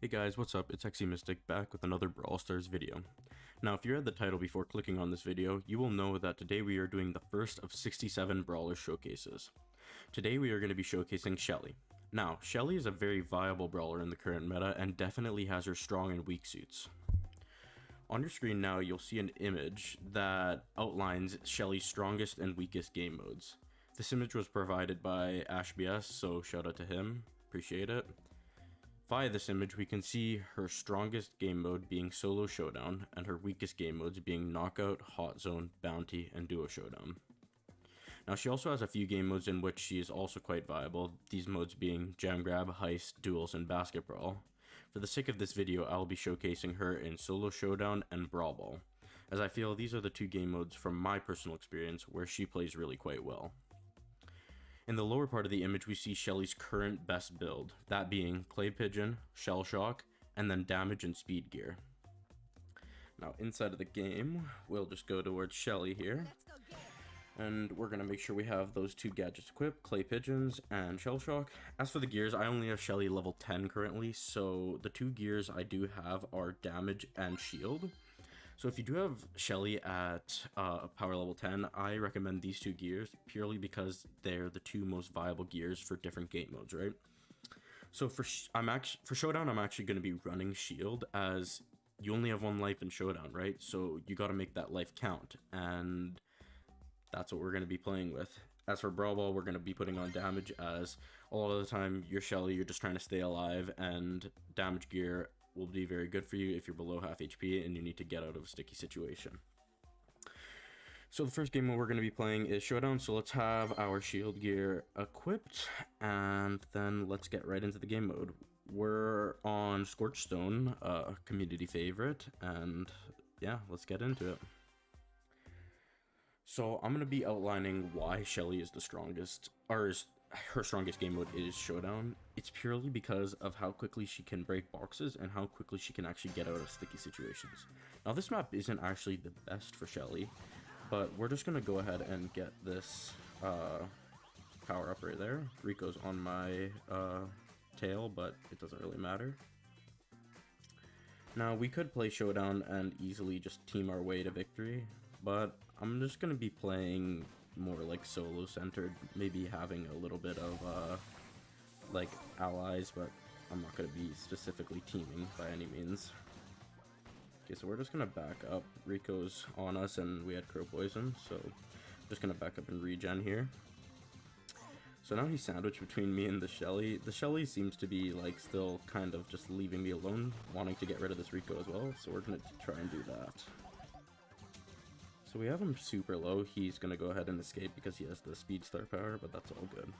Hey guys, what's up? It's Mystic back with another Brawl Stars video. Now, if you read the title before clicking on this video, you will know that today we are doing the first of 67 Brawler showcases. Today we are going to be showcasing Shelly. Now, Shelly is a very viable brawler in the current meta and definitely has her strong and weak suits. On your screen now, you'll see an image that outlines Shelly's strongest and weakest game modes. This image was provided by AshBS, so shout out to him, appreciate it. Via this image, we can see her strongest game mode being Solo Showdown, and her weakest game modes being Knockout, Hot Zone, Bounty, and Duo Showdown. Now, she also has a few game modes in which she is also quite viable, these modes being Jam Grab, Heist, Duels, and Basket Brawl. For the sake of this video, I will be showcasing her in Solo Showdown and Brawl Ball, as I feel these are the two game modes from my personal experience where she plays really quite well. In the lower part of the image, we see Shelly's current best build, that being Clay Pigeon, Shell Shock, and then Damage and Speed Gear. Now, inside of the game, we'll just go towards Shelly here, and we're going to make sure we have those two gadgets equipped, Clay Pigeons and Shell Shock. As for the gears, I only have Shelly level 10 currently, so the two gears I do have are Damage and Shield. So if you do have Shelly at power level 10, I recommend these two gears purely because they're the two most viable gears for different game modes, right? So for Showdown, I'm actually going to be running Shield, as you only have one life in Showdown, right? So you got to make that life count, and that's what we're going to be playing with. As for Brawl Ball, we're going to be putting on Damage, as a lot of the time you're Shelly, you're just trying to stay alive, and Damage gear will be very good for you if you're below half HP and you need to get out of a sticky situation. So the first game we're going to be playing is Showdown, so let's have our shield gear equipped, and then let's get right into the game mode. We're on Scorched Stone, a community favorite, and yeah, let's get into it. So I'm going to be outlining why Shelly is the strongest, or her strongest game mode is Showdown. It's purely because of how quickly she can break boxes and how quickly she can actually get out of sticky situations. Now, this map isn't actually the best for Shelly, but we're just going to go ahead and get this power up right there. Rico's on my tail, but it doesn't really matter. Now, we could play Showdown and easily just team our way to victory, but I'm just going to be playing more like solo centered, maybe having a little bit of like allies, but I'm not going to be specifically teaming by any means. Okay, so we're just going to back up. Rico's on us and we had Crow Poison, so I'm just going to back up and regen here. So now he's sandwiched between me and the Shelly. The Shelly seems to be like still kind of just leaving me alone, wanting to get rid of this Rico as well, so we're going to try and do that. So we have him super low. He's going to go ahead and escape because he has the speed star power, but that's all good.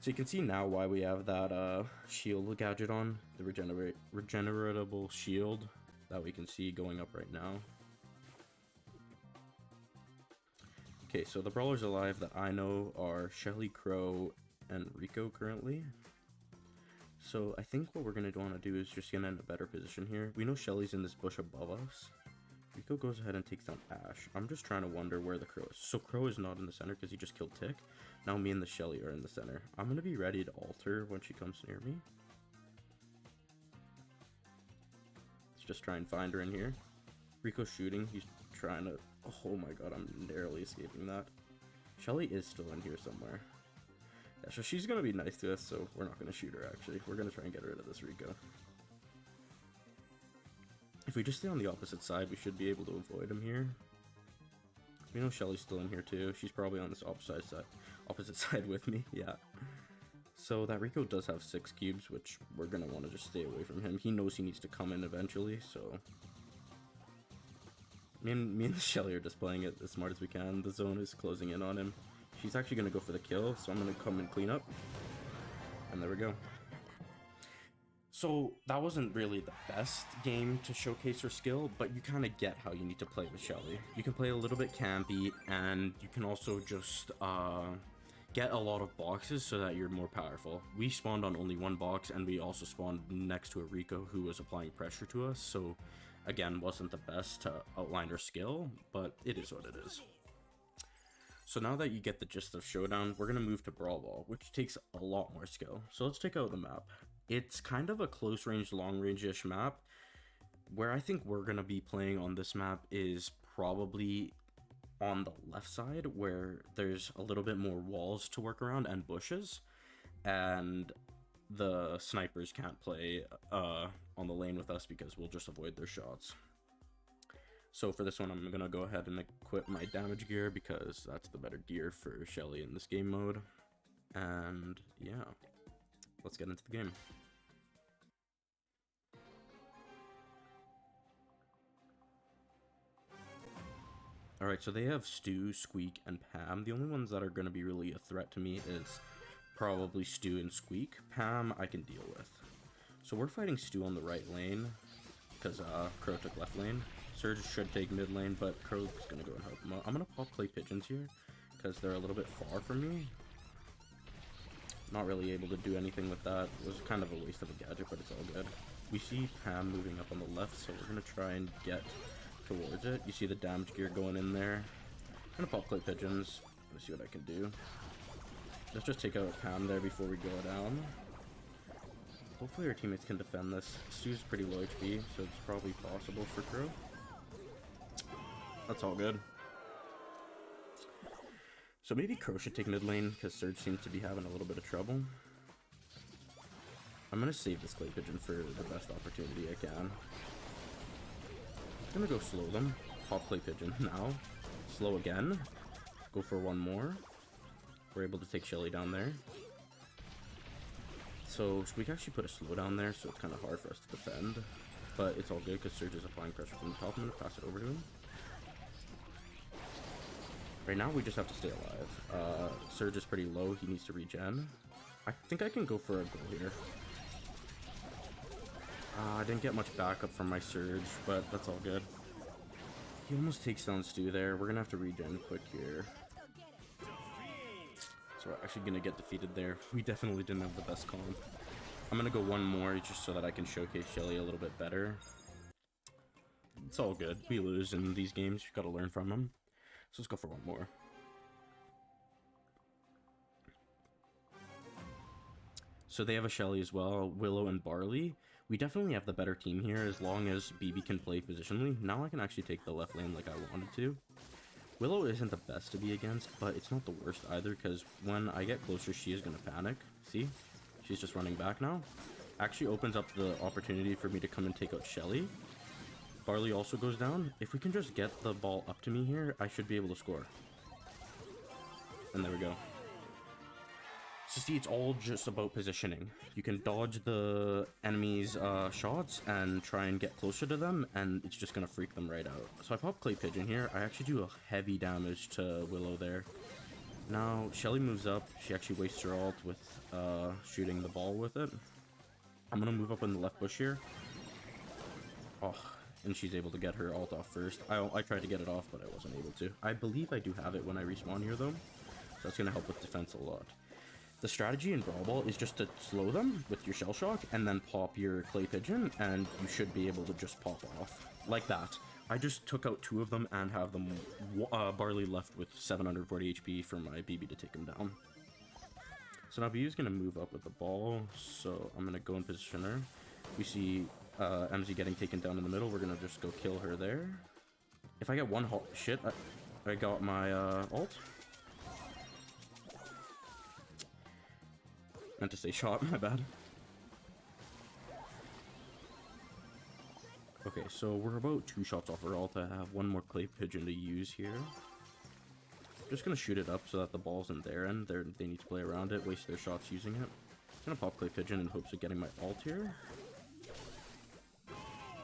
So you can see now why we have that shield gadget on, the regeneratable shield that we can see going up right now. Okay, so the brawlers alive that I know are Shelly, Crow, and Rico currently. So I think what we're going to want to do is just get in a better position here. We know Shelly's in this bush above us. Rico goes ahead and takes down Ash. I'm just trying to wonder where the Crow is. So Crow is not in the center because he just killed Tick. Now me and the Shelly are in the center. I'm going to be ready to alter when she comes near me. Let's just try and find her in here. Rico's shooting. He's trying to... Oh my god, I'm narrowly escaping that. Shelly is still in here somewhere. Yeah, so she's going to be nice to us, so we're not going to shoot her actually. We're going to try and get rid of this Rico. If we just stay on the opposite side, we should be able to avoid him here. We know Shelly's still in here too. She's probably on this opposite side with me. Yeah. So that Rico does have 6 cubes, which we're going to want to just stay away from him. He knows he needs to come in eventually, so... Me and the Shelly are just playing it as smart as we can. The zone is closing in on him. She's actually going to go for the kill, so I'm going to come and clean up. And there we go. So that wasn't really the best game to showcase her skill, but you kind of get how you need to play with Shelly. You can play a little bit campy, and you can also just get a lot of boxes so that you're more powerful. We spawned on only one box, and we also spawned next to a Rico who was applying pressure to us, so again, wasn't the best to outline her skill, but it is what it is. So now that you get the gist of Showdown, we're going to move to Brawl Ball, which takes a lot more skill. So let's check out the map. It's kind of a close range, long range-ish map. Where I think we're gonna be playing on this map is probably on the left side, where there's a little bit more walls to work around and bushes, and the snipers can't play on the lane with us because we'll just avoid their shots. So for this one, I'm gonna go ahead and equip my damage gear because that's the better gear for Shelley in this game mode. And yeah, let's get into the game. Alright, so they have Stu, Squeak, and Pam. The only ones that are going to be really a threat to me is probably Stu and Squeak. Pam, I can deal with. So we're fighting Stu on the right lane, because Crow took left lane. Surge should take mid lane, but Crow's going to go and help him out. I'm going to pop clay pigeons here, because they're a little bit far from me. Not really able to do anything with that. It was kind of a waste of a gadget, but it's all good. We see Pam moving up on the left, so we're going to try and get towards it. You see the damage gear going in there. I'm gonna pop clay pigeons. Let's see what I can do. Let's just take out Pam there before we go down. Hopefully our teammates can defend this. Stu's pretty low HP, so it's probably possible for Crow. That's all good. So maybe Crow should take mid lane, because Surge seems to be having a little bit of trouble. I'm gonna save this clay pigeon for the best opportunity I can. I'm gonna go slow them. Pop clay pigeon now. Slow again. Go for one more. We're able to take Shelley down there. So we can actually put a slow down there, so it's kind of hard for us to defend. But it's all good because Surge is applying pressure from the top. I'm gonna pass it over to him. Right now we just have to stay alive. Surge is pretty low. He needs to regen. I think I can go for a goal here. I didn't get much backup from my Surge, but that's all good. He almost takes down Stu there. We're gonna have to regen quick here. So we're actually gonna get defeated there. We definitely didn't have the best comp. I'm gonna go one more just so that I can showcase Shelley a little bit better. It's all good. We lose in these games. You've got to learn from them. So let's go for one more. So they have a Shelley as well, Willow and Barley. We definitely have the better team here as long as BB can play positionally. Now I can actually take the left lane like I wanted to. Willow isn't the best to be against, but it's not the worst either because when I get closer, she is going to panic. See? She's just running back now. Actually opens up the opportunity for me to come and take out Shelley. Barley also goes down. If we can just get the ball up to me here, I should be able to score. And there we go. So see, it's all just about positioning. You can dodge the enemy's shots and try and get closer to them, and it's just going to freak them right out. So I pop Clay Pigeon here. I actually do a heavy damage to Willow there. Now, Shelley moves up. She actually wastes her ult with shooting the ball with it. I'm going to move up in the left bush here. Oh, and she's able to get her ult off first. I tried to get it off, but I wasn't able to. I believe I do have it when I respawn here, though. So that's going to help with defense a lot. The strategy in Brawl Ball is just to slow them with your Shell Shock and then pop your Clay Pigeon, and you should be able to just pop off. Like that. I just took out 2 of them and have them Barley left with 740 HP for my BB to take him down. So now BB is going to move up with the ball, so I'm going to go in position her. We see MZ getting taken down in the middle. We're going to just go kill her there. If I get one shit, I got my ult. Meant to say shot, my bad. Okay, so we're about 2 shots off our ult. I have 1 more Clay Pigeon to use here. Just gonna shoot it up so that the ball's in their end. They need to play around it, waste their shots using it. Gonna pop Clay Pigeon in hopes of getting my ult here.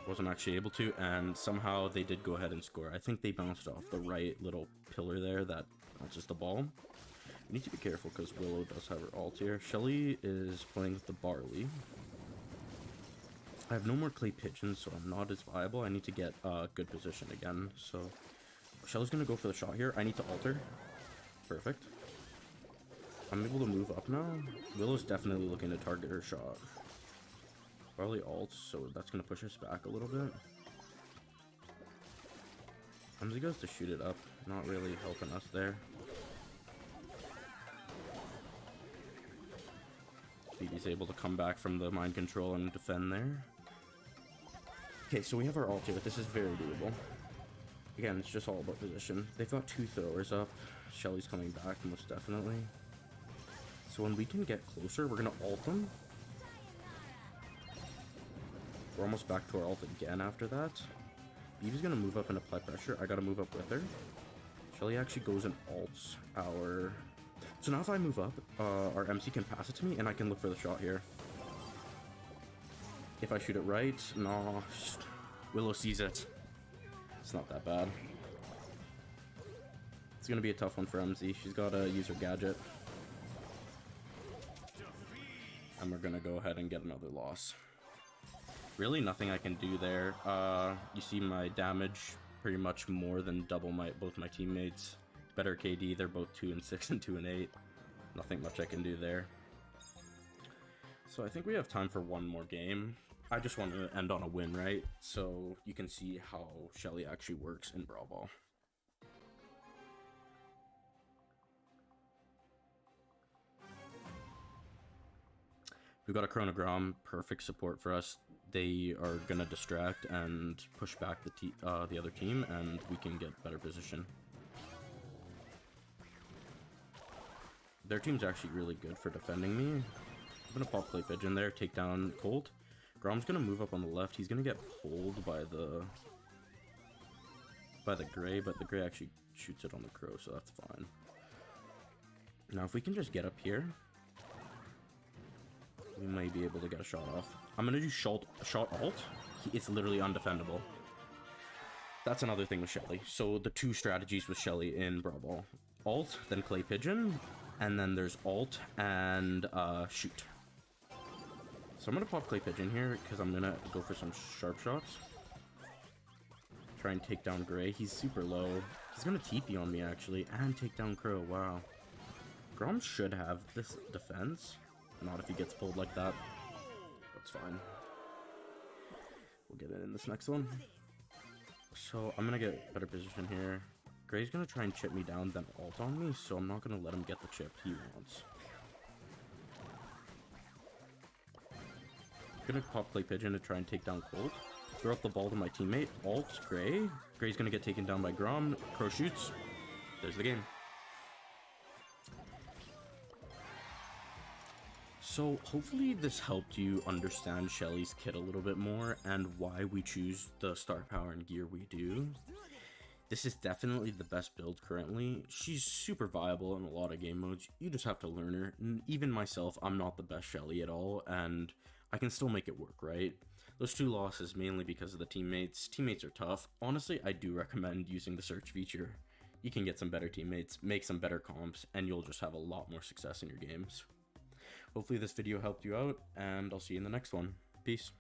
Wasn't actually able to, and somehow they did go ahead and score. I think they bounced off the right little pillar there that bounces the ball. We need to be careful because Willow does have her ult here. Shelley is playing with the Barley. I have no more Clay Pigeons, so I'm not as viable. I need to get a good position again. So Shelley's going to go for the shot here. I need to alter. Perfect. I'm able to move up now. Willow's definitely looking to target her shot. Barley ults, so that's going to push us back a little bit. MZ goes to shoot it up. Not really helping us there. BB's able to come back from the mind control and defend there. Okay, so we have our ult here. This is very doable. Again, it's just all about position. They've got 2 throwers up. Shelly's coming back, most definitely. So when we can get closer, we're going to ult them. We're almost back to our ult again after that. BB's going to move up and apply pressure. I got to move up with her. Shelley actually goes and ults our... So now if I move up, our MC can pass it to me, and I can look for the shot here. If I shoot it right, no, Willow sees it. It's not that bad. It's gonna be a tough one for MZ. She's gotta use her gadget. And we're gonna go ahead and get another loss. Really nothing I can do there. You see my damage pretty much more than double both my teammates. Better KD, they're both 2 and 6 and 2 and 8. Nothing much I can do there. So I think we have time for one more game. I just want to end on a win, right? So you can see how Shelley actually works in Brawl Ball. We've got a chronogram, perfect support for us. They are gonna distract and push back the other team, and we can get better position. Their team's actually really good for defending me. I'm gonna pop Clay Pigeon there, take down Colt. Grom's gonna move up on the left. He's gonna get pulled by the Gray, but the Gray actually shoots it on the Crow, so that's fine. Now if we can just get up here, we might be able to get a shot off. I'm gonna do shot alt. It's literally undefendable. That's another thing with Shelley. So the 2 strategies with Shelley in Brawl Ball. Alt, then Clay Pigeon, and then there's alt and shoot. So I'm gonna pop Clay Pigeon here because I'm gonna go for some sharp shots. Try and take down Gray. He's super low. He's gonna TP on me actually and take down Crow. Wow. Grom should have this defense. Not if he gets pulled like that. That's fine. We'll get it in this next one. So I'm gonna get better position here. Gray's gonna try and chip me down, then ult on me, so I'm not gonna let him get the chip he wants. Gonna pop Clay Pigeon to try and take down Colt. Throw up the ball to my teammate. Ult Gray. Gray's gonna get taken down by Grom. Crow shoots. There's the game. So hopefully this helped you understand Shelly's kit a little bit more and why we choose the star power and gear we do. This is definitely the best build currently. She's super viable in a lot of game modes. You just have to learn her. And even myself, I'm not the best Shelley at all, and I can still make it work, right? Those 2 losses mainly because of the teammates. Teammates are tough. Honestly, I do recommend using the search feature. You can get some better teammates, make some better comps, and you'll just have a lot more success in your games. Hopefully this video helped you out, and I'll see you in the next one. Peace.